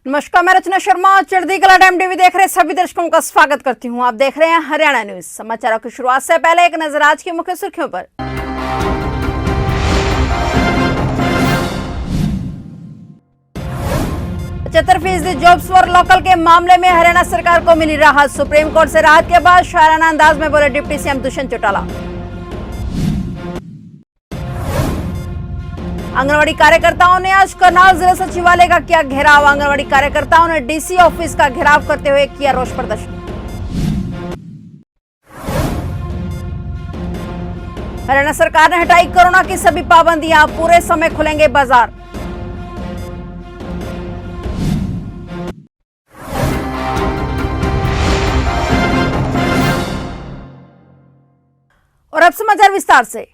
नमस्कार, मैं रचना शर्मा। चढ़ती कला टाइम टीवी देख रहे सभी दर्शकों का स्वागत करती हूं। आप देख रहे हैं हरियाणा न्यूज। समाचारों की शुरुआत से पहले एक नजर आज की मुख्य सुर्खियों पर। 75% जॉब्स फॉर लोकल के मामले में हरियाणा सरकार को मिली राहत। सुप्रीम कोर्ट से राहत के बाद शायराना अंदाज में बोले डिप्टी सीएम दुष्यंत चौटाला। आंगनवाड़ी कार्यकर्ताओं ने आज करनाल जिला सचिवालय का किया घेराव। आंगनवाड़ी कार्यकर्ताओं ने डीसी ऑफिस का घेराव करते हुए किया रोष प्रदर्शन। हरियाणा सरकार ने हटाई कोरोना की सभी पाबंदियां, पूरे समय खुलेंगे बाजार। और अब समाचार विस्तार से।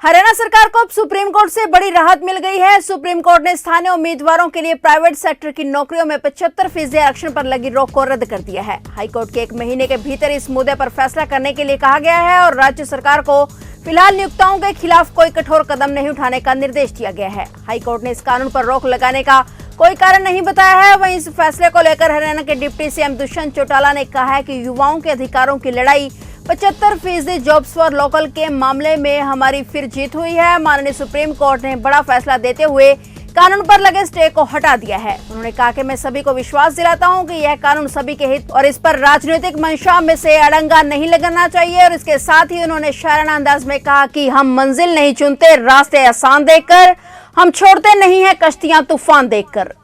हरियाणा सरकार को अब सुप्रीम कोर्ट से बड़ी राहत मिल गई है। सुप्रीम कोर्ट ने स्थानीय उम्मीदवारों के लिए प्राइवेट सेक्टर की नौकरियों में 75% आरक्षण पर लगी रोक को रद्द कर दिया है। हाईकोर्ट के 1 महीने के भीतर इस मुद्दे पर फैसला करने के लिए कहा गया है और राज्य सरकार को फिलहाल नियोक्ताओं के खिलाफ कोई कठोर कदम नहीं उठाने का निर्देश दिया गया है। हाईकोर्ट ने इस कानून पर रोक लगाने का कोई कारण नहीं बताया है। वहीं इस फैसले को लेकर हरियाणा के डिप्टी सीएम दुष्यंत चौटाला ने कहा है कि युवाओं के अधिकारों की लड़ाई 75% जॉब्स फॉर लोकल के मामले में हमारी फिर जीत हुई है। माननीय सुप्रीम कोर्ट ने बड़ा फैसला देते हुए कानून पर लगे स्टे को हटा दिया है। उन्होंने कहा कि मैं सभी को विश्वास दिलाता हूं कि यह कानून सभी के हित और इस पर राजनीतिक मंशा में से अड़ंगा नहीं लगना चाहिए। और इसके साथ ही उन्होंने शायराना अंदाज में कहा कि हम मंजिल नहीं चुनते रास्ते आसान देखकर, हम छोड़ते नहीं है कश्तियां तूफान देखकर।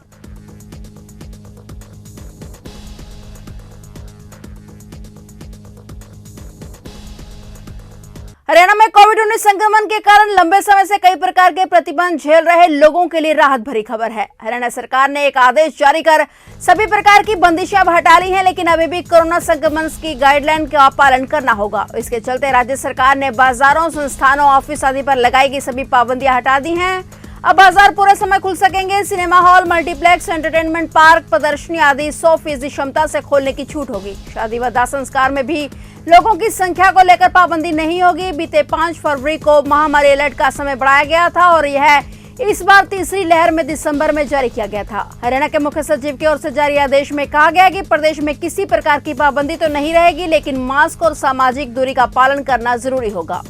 हरियाणा में कोविड-19 संक्रमण के कारण लंबे समय से कई प्रकार के प्रतिबंध झेल रहे लोगों के लिए राहत भरी खबर है। हरियाणा सरकार ने एक आदेश जारी कर सभी प्रकार की बंदिशें हटा ली हैं, लेकिन अभी भी कोरोना संक्रमण की गाइडलाइन का पालन करना होगा। इसके चलते राज्य सरकार ने बाजारों, संस्थानों, ऑफिस आदि पर लगाई गई सभी पाबंदियां हटा दी हैं। अब बाजार पूरे समय खुल सकेंगे। Cinema hall, multiplex, entertainment park, प्रदर्शनी आदि 100% क्षमता से खोलने की छूट होगी। शादी व दाह संस्कार में भी लोगों की संख्या को लेकर पाबंदी नहीं होगी। बीते 5 फरवरी को महामारी अलर्ट का समय बढ़ाया गया था और यह इस बार तीसरी लहर में दिसंबर में जारी किया गया था। हरियाणा के मुख्य सचिव की ओर से जारी आदेश में कहा गया कि प्रदेश में किसी प्रकार की पाबंदी तो नहीं रहेगी, लेकिन मास्क और सामाजिक दूरी का पालन करना जरूरी होगा।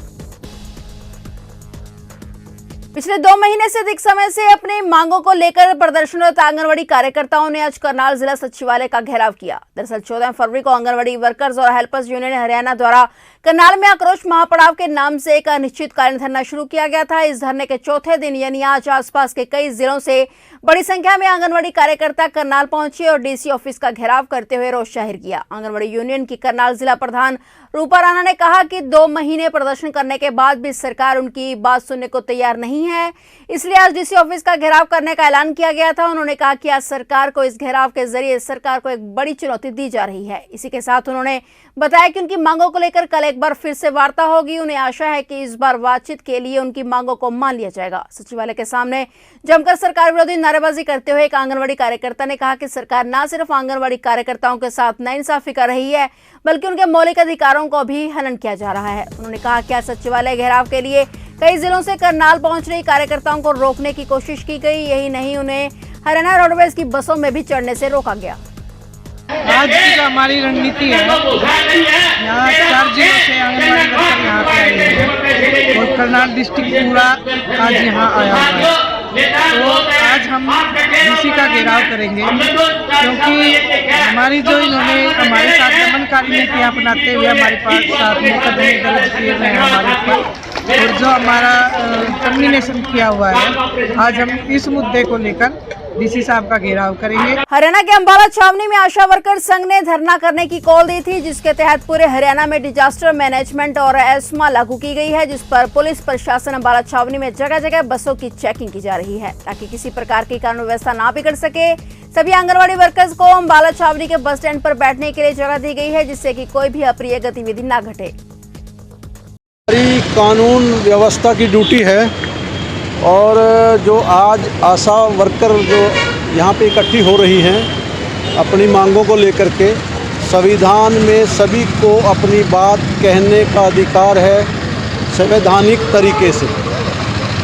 पिछले 2 महीने से अधिक समय से अपनी मांगों को लेकर प्रदर्शनरत आंगनवाड़ी कार्यकर्ताओं ने आज करनाल जिला सचिवालय का घेराव किया। दरअसल 14 फरवरी को आंगनवाड़ी वर्कर्स और हेल्पर्स यूनियन हरियाणा द्वारा करनाल में आक्रोश महापड़ाव के नाम से एक अनिश्चितकालीन धरना शुरू किया गया था। इस धरने के चौथे दिन यानी आज आसपास के कई जिलों से बड़ी संख्या में आंगनवाड़ी कार्यकर्ता करनाल पहुंचे और डीसी ऑफिस का घेराव करते हुए रोष जाहिर किया। आंगनवाड़ी यूनियन की करनाल जिला प्रधान रूपा राणा ने कहा कि 2 महीने प्रदर्शन करने के बाद भी सरकार उनकी बात सुनने को तैयार नहीं है, इसलिए आज डीसी ऑफिस का घेराव करने का ऐलान किया गया था। उन्होंने कहा कि आज सरकार को इस घेराव के जरिए सरकार को एक बड़ी चुनौती दी जा रही है। इसी के साथ उन्होंने बताया कि उनकी मांगों को लेकर कल एक बार फिर से वार्ता होगी। उन्हें आशा है कि इस बार बातचीत के लिए उनकी मांगों को मान लिया जाएगा। सचिवालय के सामने जमकर सरकार विरोधी नारेबाजी करते हुए एक आंगनवाड़ी कार्यकर्ता ने कहा कि सरकार न सिर्फ आंगनवाड़ी कार्यकर्ताओं के साथ नाइंसाफी कर रही है, बल्कि उनके मौलिक अधिकारों को भी हनन किया जा रहा है। उन्होंने कहा कि आज सचिवालय घेराव के लिए कई जिलों से करनाल पहुंच रही कार्यकर्ताओं को रोकने की कोशिश की गई। यही नहीं, उन्हें हरियाणा रोडवेज की बसों में भी चढ़ने से रोका गया। आज की जो हमारी रणनीति है, यहाँ 4 जिलों से आंगनबाड़ी वर्कर यहाँ पे आए हैं और करनाल डिस्ट्रिक्ट पूरा आज यहाँ आया हुआ है। तो आज हम डीसी का घेराव करेंगे क्योंकि हमारी जो इन्होंने हमारे साथ दमनकारी नीतियाँ अपनाते हुए हमारे पास साथ मुकदमे दर्ज किए गए हैं हमारे ऊपर और जो हमारा टर्मिनेशन किया हुआ है, आज हम इस मुद्दे को लेकर डीसी साहब का घेराव करेंगे। हरियाणा के अंबाला छावनी में आशा वर्कर संघ ने धरना करने की कॉल दी थी, जिसके तहत पूरे हरियाणा में डिजास्टर मैनेजमेंट और एस्मा लागू की गई है, जिस पर पुलिस प्रशासन अंबाला छावनी में जगह जगह बसों की चेकिंग की जा रही है ताकि किसी प्रकार की कानून व्यवस्था ना बिगड़ सके। सभी आंगनवाड़ी वर्कर्स को अंबाला छावनी के बस स्टैंड पर बैठने के लिए जगह दी गई है, जिससे कि कोई भी अप्रिय गतिविधि न घटे। कानून व्यवस्था की ड्यूटी है और जो आज आशा वर्कर जो यहाँ पे इकट्ठी हो रही हैं अपनी मांगों को लेकर के, संविधान में सभी को अपनी बात कहने का अधिकार है संवैधानिक तरीके से।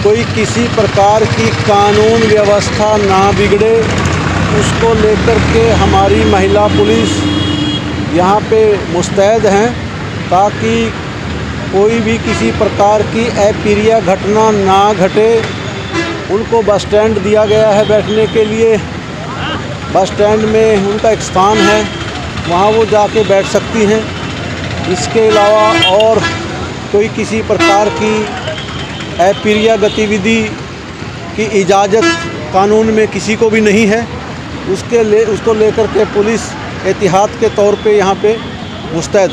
कोई किसी प्रकार की कानून व्यवस्था ना बिगड़े, उसको लेकर के हमारी महिला पुलिस यहाँ पे मुस्तैद हैं, ताकि कोई भी किसी प्रकार की अप्रिय घटना ना घटे। उनको बस स्टैंड दिया गया है बैठने के लिए। बस स्टैंड में उनका एक स्थान है, वहाँ वो जाके बैठ सकती हैं। इसके अलावा और कोई किसी प्रकार की अप्रिय गतिविधि की इजाज़त कानून में किसी को भी नहीं है। उसको लेकर के पुलिस एहतियात के तौर पे यहाँ पे मुस्तैद।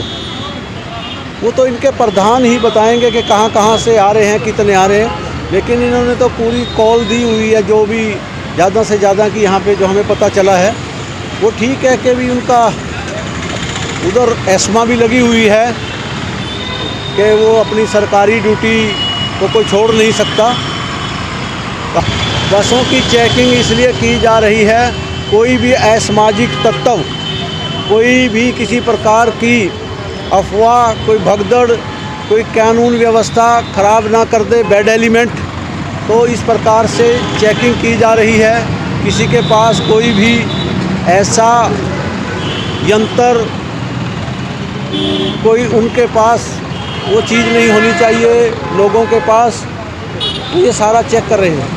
वो तो इनके प्रधान ही बताएंगे कि कहाँ कहाँ से आ रहे हैं, कितने आ रहे हैं, लेकिन इन्होंने तो पूरी कॉल दी हुई है, जो भी ज़्यादा से ज़्यादा की यहाँ पे जो हमें पता चला है। वो ठीक है कि भी उनका उधर एस्मा भी लगी हुई है कि वो अपनी सरकारी ड्यूटी को कोई छोड़ नहीं सकता। बसों की चेकिंग इसलिए की जा रही है, कोई भी असामाजिक तत्व, कोई भी किसी प्रकार की अफवाह, कोई भगदड़, कोई कानून व्यवस्था ख़राब ना कर दे, बैड एलिमेंट, तो इस प्रकार से चेकिंग की जा रही है। किसी के पास कोई भी ऐसा यंत्र, कोई उनके पास वो चीज़ नहीं होनी चाहिए लोगों के पास। ये सारा चेक कर रहे हैं।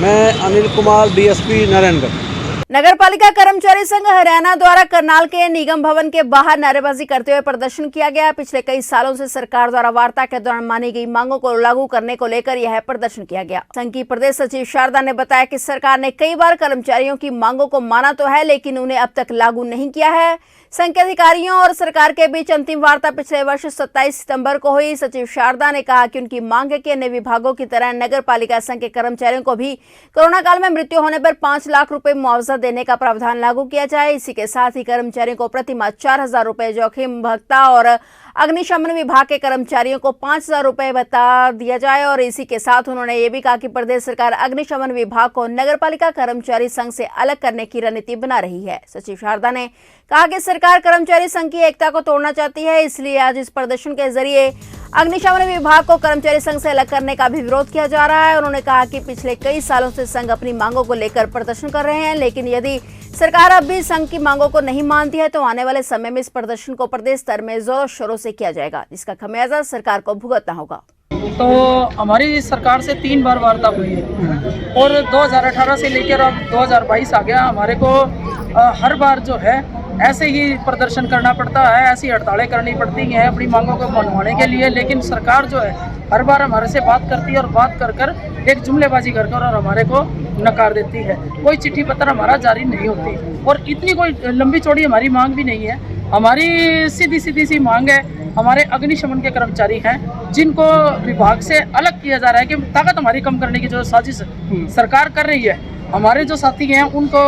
मैं अनिल कुमार, डीएसपी नारायणगढ़। नगर पालिका कर्मचारी संघ हरियाणा द्वारा करनाल के निगम भवन के बाहर नारेबाजी करते हुए प्रदर्शन किया गया। पिछले कई सालों से सरकार द्वारा वार्ता के दौरान मानी गई मांगों को लागू करने को लेकर यह प्रदर्शन किया गया। संघ की प्रदेश सचिव शारदा ने बताया कि सरकार ने कई बार कर्मचारियों की मांगों को माना तो है, लेकिन उन्हें अब तक लागू नहीं किया है। संघ के अधिकारियों और सरकार के बीच अंतिम वार्ता पिछले वर्ष 27 सितंबर को हुई। सचिव शारदा ने कहा कि उनकी मांग है कि अन्य विभागों की तरह नगर पालिका संघ के कर्मचारियों को भी कोरोना काल में मृत्यु होने पर 5 लाख रुपए मुआवजा देने का प्रावधान लागू किया जाए। इसी के साथ ही कर्मचारियों को प्रतिमाह 4,000 रुपए जोखिम भत्ता और अग्निशमन विभाग के कर्मचारियों को 5,000 रुपए भत्ता दिया जाए। और इसी के साथ उन्होंने ये भी कहा कि प्रदेश सरकार अग्निशमन विभाग को नगरपालिका कर्मचारी संघ से अलग करने की रणनीति बना रही है। सचिव शारदा ने कहा कि सरकार कर्मचारी संघ की एकता को तोड़ना चाहती है, इसलिए आज इस प्रदर्शन के जरिए अग्निशमन विभाग को कर्मचारी संघ से अलग करने का भी विरोध किया जा रहा है। उन्होंने कहा कि पिछले कई सालों से संघ अपनी मांगों को लेकर प्रदर्शन कर रहे हैं, लेकिन यदि सरकार अब भी संघ की मांगों को नहीं मानती है तो आने वाले समय में इस प्रदर्शन को प्रदेश स्तर में जोरों शोरों से किया जाएगा, जिसका खमियाजा सरकार को भुगतना होगा। तो हमारी सरकार से 3 बार वार्ता हुई है और 2018 से लेकर अब 2022 आ गया। हमारे को हर बार जो है ऐसे ही प्रदर्शन करना पड़ता है, ऐसी हड़तालें करनी पड़ती हैं अपनी मांगों को मनवाने के लिए। लेकिन सरकार जो है हर बार हमारे से बात करती है और बात कर कर एक जुमलेबाजी कर कर और हमारे को नकार देती है। कोई चिट्ठी पत्र हमारा जारी नहीं होती और इतनी कोई लंबी चौड़ी हमारी मांग भी नहीं है। हमारी सीधी सी मांग है, हमारे अग्निशमन के कर्मचारी हैं जिनको विभाग से अलग किया जा रहा है कि ताकत हमारी कम करने की जो साजिश सरकार कर रही है। हमारे जो साथी हैं उनको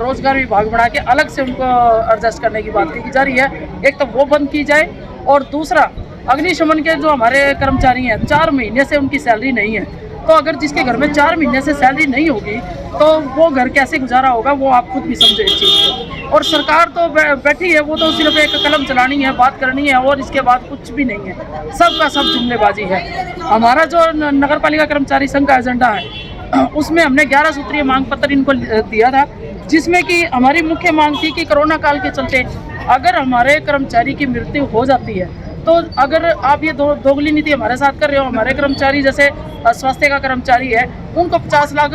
रोजगार विभाग बना के अलग से उनको एडजस्ट करने की बात की जा रही है। एक तो वो बंद की जाए और दूसरा अग्निशमन के जो हमारे कर्मचारी हैं 4 महीने से उनकी सैलरी नहीं है। तो अगर जिसके घर में 4 महीने से सैलरी नहीं होगी तो वो घर कैसे गुजारा होगा, वो आप खुद भी समझो इस चीज़ को। और सरकार तो बैठी है, वो तो सिर्फ एक कलम चलानी है, बात करनी है और इसके बाद कुछ भी नहीं है। सबका सब जुमलेबाजी है। हमारा जो नगर पालिका कर्मचारी संघ का एजेंडा है उसमें हमने 11 सूत्रीय मांग पत्र इनको दिया था, जिसमें कि हमारी मुख्य मांग थी कि कोरोना काल के चलते अगर हमारे कर्मचारी की मृत्यु हो जाती है तो अगर आप ये दोगली नीति हमारे साथ कर रहे हो, हमारे कर्मचारी जैसे स्वास्थ्य का कर्मचारी है उनको 50 लाख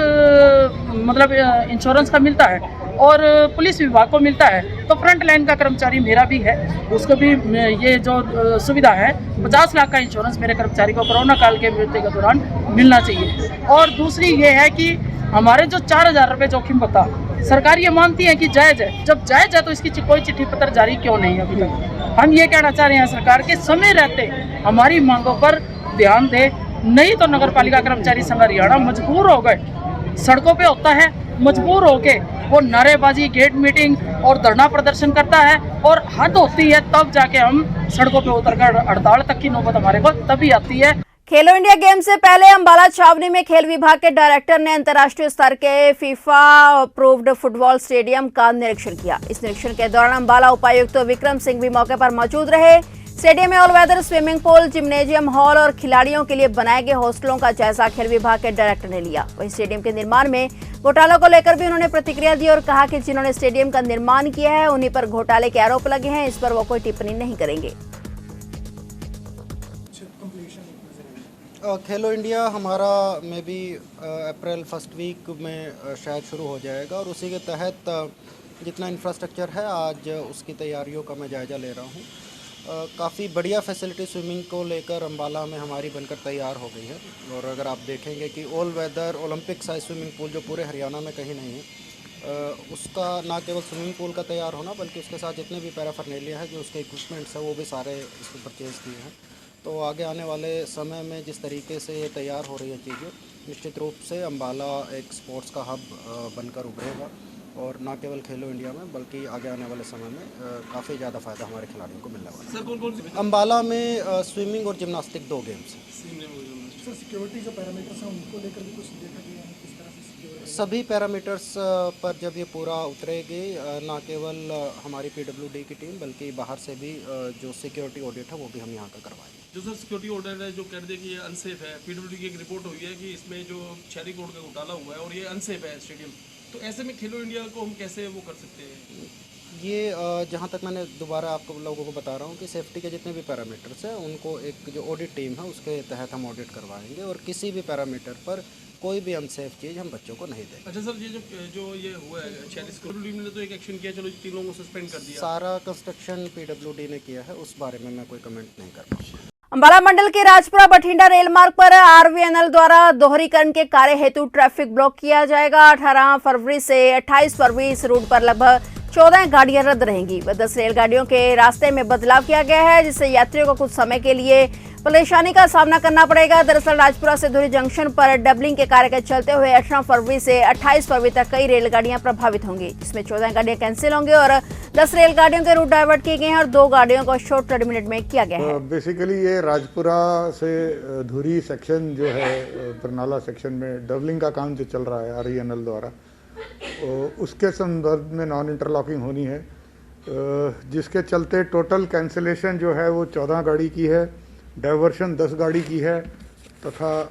मतलब इंश्योरेंस का मिलता है और पुलिस विभाग को मिलता है, तो फ्रंट लाइन का कर्मचारी मेरा भी है, उसको भी ये जो सुविधा है 50 लाख का इंश्योरेंस मेरे कर्मचारी को कोरोना काल के मृत्यु के दौरान मिलना चाहिए। और दूसरी ये है कि हमारे जो 4,000 रुपये जोखिम भत्ता सरकार ये मानती है कि जायज़ है, जब जायज़ है तो इसकी कोई चिट्ठी पत्र जारी क्यों नहीं है अभी तक। हम ये कहना चाह रहे हैं सरकार के समय रहते हमारी मांगों पर ध्यान दे, नहीं तो नगर पालिका कर्मचारी संघ हरियाणा मजबूर हो गए, सड़कों पे होता है, मजबूर होके वो नारेबाजी, गेट मीटिंग और धरना प्रदर्शन करता है और हद होती है तब जाके हम सड़कों पे उतरकर हड़ताल तक की नौबत हमारे को तभी आती है। खेलो इंडिया गेम से पहले अंबाला छावनी में खेल विभाग के डायरेक्टर ने अंतर्राष्ट्रीय स्तर के फीफा अप्रूव्ड फुटबॉल स्टेडियम का निरीक्षण किया। इस निरीक्षण के दौरान अंबाला उपायुक्त विक्रम सिंह भी मौके पर मौजूद रहे। स्टेडियम में all weather swimming pool, gymnasium hall और खिलाड़ियों के लिए बनाए गए हॉस्टलों का जायजा खेल विभाग के डायरेक्टर ने लिया। वहीं स्टेडियम के निर्माण में घोटालों को लेकर भी उन्होंने प्रतिक्रिया दी और कहा कि जिन्होंने स्टेडियम का निर्माण किया है उन्हीं पर घोटाले के आरोप लगे हैं, इस पर वो कोई टिप्पणी नहीं करेंगे। खेलो इंडिया हमारा में भी अप्रैल फर्स्ट वीक में शायद शुरू हो जाएगा और उसी के तहत जितना इंफ्रास्ट्रक्चर है आज उसकी तैयारियों का मैं जायज़ा ले रहा हूँ। काफ़ी बढ़िया फैसिलिटी स्विमिंग को लेकर अम्बाला में हमारी बनकर तैयार हो गई है और अगर आप देखेंगे कि all weather Olympic size swimming pool जो पूरे हरियाणा में कहीं नहीं है, उसका ना केवल स्विमिंग पूल का तैयार होना बल्कि उसके साथ जितने भी पैराफर्नेलिया है, जो उसके इक्विपमेंट्स हैं, वो भी सारे इसको परचेज़ किए हैं। तो आगे आने वाले समय में जिस तरीके से ये तैयार हो रही है चीज़ें, निश्चित रूप से अम्बाला एक स्पोर्ट्स का हब बनकर उभरेगा और ना केवल खेलो इंडिया में बल्कि आगे आने वाले समय में काफ़ी ज़्यादा फ़ायदा हमारे खिलाड़ियों को मिलने वाला है। सर कौन से अम्बाला में स्विमिंग और जिम्नास्टिक 2 गेम्स हैं। सर सिक्योरिटी जो पैरामीटर्स हैं उनको लेकर भी कुछ देखा गया है, किस तरह से सिक्योरिटी? सभी पैरामीटर्स पर जब ये पूरा उतरेगी, ना केवल हमारी PWD की टीम बल्कि बाहर से भी जो सिक्योरिटी ऑडिट है वो भी हम यहाँ का करवाएंगे। जो सर सिक्योरिटी ऑर्डर है जो कह रहे थे कि ये अनसेफ है, PWD की एक रिपोर्ट हुई है कि इसमें जो शहरी कोर्ट का घोटाला हुआ है और ये अनसेफ है स्टेडियम, तो ऐसे में खेलो इंडिया को हम कैसे वो कर सकते हैं? ये जहाँ तक मैंने दोबारा आपको लोगों को बता रहा हूँ कि सेफ्टी के जितने भी पैरामीटर्स हैं उनको एक जो ऑडिट टीम है उसके तहत हम ऑडिट करवाएंगे और किसी भी पैरामीटर पर कोई भी अनसेफ चीज़ हम बच्चों को नहीं देंगे। अच्छा सर, ये जो ये हुआ है 46 PWD ने तो एक एक्शन किया, चलो 3 लोगों को सस्पेंड कर दिया। सारा कंस्ट्रक्शन PWD ने किया है, उस बारे में मैं कोई कमेंट नहीं कर पाऊँगा। अम्बाला मंडल के राजपुरा बठिंडा रेल मार्ग पर RVNL द्वारा दोहरीकरण के कार्य हेतु ट्रैफिक ब्लॉक किया जाएगा। 18 फरवरी से 28 फरवरी इस रूट पर लगभग 14 गाड़ियां रद्द रहेंगी। 10 रेलगाड़ियों के रास्ते में बदलाव किया गया है, जिससे यात्रियों को कुछ समय के लिए परेशानी का सामना करना पड़ेगा। दरअसल राजपुरा से धुरी जंक्शन पर डबलिंग के कार्य के चलते हुए 18 फरवरी से 28 फरवरी तक कई रेलगाड़ियां प्रभावित होंगी, जिसमें 14 गाड़ियां कैंसिल होंगी और 10 रेलगाड़ियों के रूट डाइवर्ट किए गए हैं और 2 गाड़ियों को शॉर्ट टर्मिनेट में किया गया है। बेसिकली ये राजपुरा से धुरी सेक्शन जो है, बरनाला सेक्शन में डबलिंग का काम जो चल रहा है RVNL द्वारा, उसके संदर्भ में नॉन इंटरलॉकिंग होनी है, जिसके चलते टोटल कैंसिलेशन जो है वो 14 गाड़ी की है, डाइवर्शन 10 गाड़ी की है तथा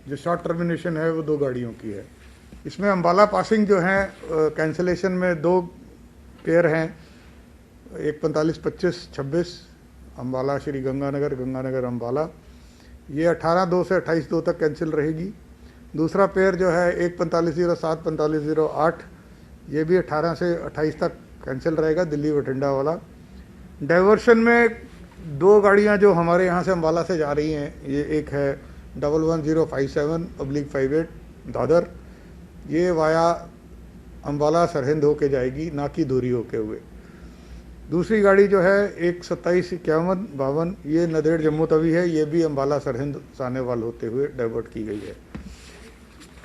जो शॉर्ट टर्मिनेशन है वो 2 गाड़ियों की है। इसमें अम्बाला पासिंग जो है कैंसिलेशन में 2 पेयर हैं, एक 45-25-26 अम्बाला श्री गंगानगर, गंगानगर अम्बाला, ये 18/2 से 28/2 तक कैंसिल रहेगी। दूसरा पेयर जो है एक 4507 4508, ये भी 18 से 28 तक कैंसिल रहेगा, दिल्ली बठिंडा वाला। डाइवर्शन में 2 गाड़ियां जो हमारे यहाँ से अम्बाला से जा रही हैं, ये एक है 11057/58 दादर, ये वाया अम्बाला सरहिंद होके जाएगी, ना कि धुरी होके हुए। दूसरी गाड़ी जो है एक 275152, ये नदेड़ जम्मू तवी है, ये भी अम्बाला सरहिंद सानेवाल होते हुए डाइवर्ट की गई है।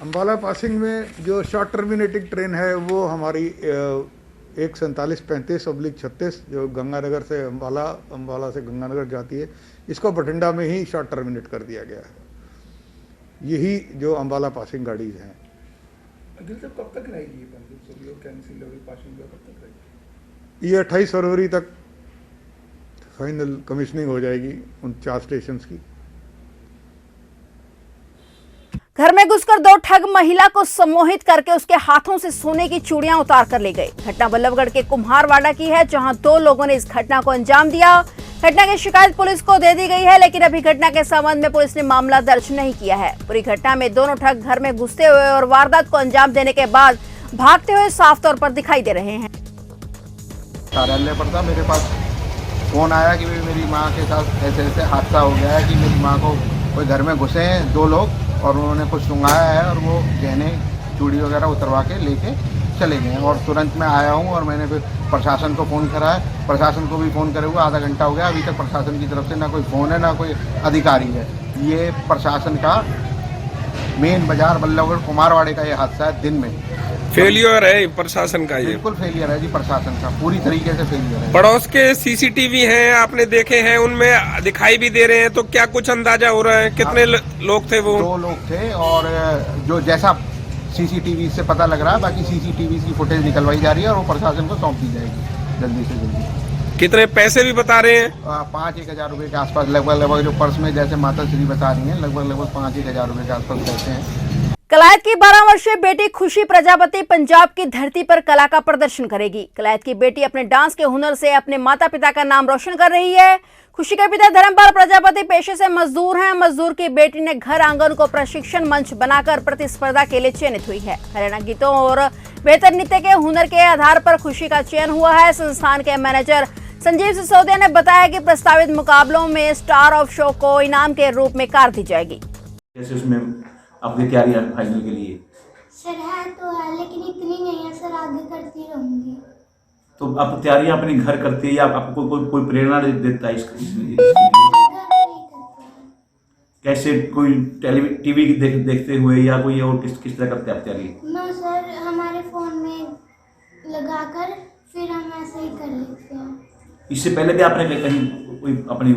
अम्बाला पासिंग में जो शॉर्ट टर्मिनेटिंग ट्रेन है वो हमारी 14735/36 जो गंगानगर से अम्बाला, अम्बाला से गंगानगर जाती है, इसको बठिंडा में ही शॉर्ट टर्मिनेट कर दिया गया है। यही जो अम्बाला पासिंग गाड़ीज हैं। कब तक रहेगी पासिंग, कब तक रहेगी? ये 28 फरवरी तक फाइनल कमीशनिंग हो जाएगी उन 4 स्टेशंस की। घर में घुसकर 2 ठग महिला को सम्मोहित करके उसके हाथों से सोने की चूड़ियां उतार कर ले गए। घटना बल्लभगढ़ के कुम्हारवाड़ा की है, जहां 2 लोगों ने इस घटना को अंजाम दिया। घटना की शिकायत पुलिस को दे दी गई है, लेकिन अभी घटना के संबंध में पुलिस ने मामला दर्ज नहीं किया है। पूरी घटना में दोनों ठग घर में घुसते हुए और वारदात को अंजाम देने के बाद भागते हुए साफ तौर पर दिखाई दे रहे हैं। कार्यालय पर था, मेरे पास फोन आया कि मेरी माँ के साथ ऐसे ऐसे हादसा हो गया है कि मेरी माँ को कोई घर में घुसे हैं 2 लोग और उन्होंने कुछ सुंघाया है और वो गहने चूड़ी वगैरह उतरवा के लेके चले गए। और तुरंत मैं आया हूँ और मैंने फिर प्रशासन को फ़ोन करा है, प्रशासन को भी फ़ोन करे हुए आधा घंटा हो गया, अभी तक प्रशासन की तरफ से ना कोई फ़ोन है ना कोई अधिकारी है। ये प्रशासन का मेन बाजार बल्लभगढ़ कुमारवाड़े का ये हादसा है, दिन में फेलियर है प्रशासन का, ये बिल्कुल फेलियर है जी, प्रशासन का पूरी तरीके से फेलियर है। पड़ोस के CCTV हैं, आपने देखे हैं, उनमें दिखाई भी दे रहे हैं, तो क्या कुछ अंदाजा हो रहा है कितने लोग थे? वो 2 लोग थे और जो जैसा CCTV से पता लग रहा है, बाकी CCTV की फुटेज निकलवाई जा रही है और वो प्रशासन को सौंप दी जाएगी जल्दी से जल्दी। कितने पैसे भी बता रहे हैं? 5-1 हज़ार रुपये के आसपास लगभग जो पर्स में जैसे माता श्री बता रही हैं, लगभग 5-1 हज़ार रुपये के आसपास पैसे हैं। कलायत की 12 वर्षीय बेटी खुशी प्रजापति पंजाब की धरती पर कला का प्रदर्शन करेगी। कलायत की बेटी अपने डांस के हुनर से अपने माता पिता का नाम रोशन कर रही है। खुशी के पिता धर्मपाल प्रजापति पेशे से मजदूर हैं। मजदूर की बेटी ने घर आंगन को प्रशिक्षण मंच बनाकर प्रतिस्पर्धा के लिए चयनित हुई है। हरियाणा गीतों और बेहतर नृत्य के हुनर के आधार पर खुशी का चयन हुआ है। संस्थान के मैनेजर संजीव सिसोदिया ने बताया कि प्रस्तावित मुकाबलों में स्टार ऑफ शो को इनाम के रूप में कार दी जाएगी। जैसे उसमें अपनी तैयारी है फाइनल के लिए? सर है तो है, लेकिन इतनी नहीं है सर, आगे करती रहूंगी। तो आप तैयारी अपने घर करती है या आपको कोई प्रेरणा देता है इसके? कैसे कोई टीवी देखते हुए या कोई और किस तरह करते हैं आप तैयारी? ना सर, हमारे फोन में लगाकर फिर हम ऐसे ही कर लेते हैं। इससे पहले भी आपने कहीं कोई अपनी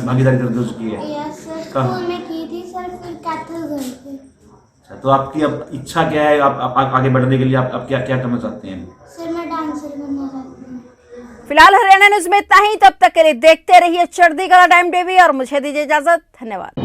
भागीदारी दर्ज की है? यस सर, स्कूल में की थी सर, फिर कैथल गए थे। अच्छा, तो आपकी अब इच्छा क्या है? आप आगे बढ़ने के लिए आप क्या करना चाहते हैं? सर मैं डांसर बनना चाहती हूँ। फिलहाल हरियाणा न्यूज में इतना ही। तब तक के लिए देखते रहिए चढ़ती कला टाइम टीवी और मुझे दीजिए इजाजत। धन्यवाद।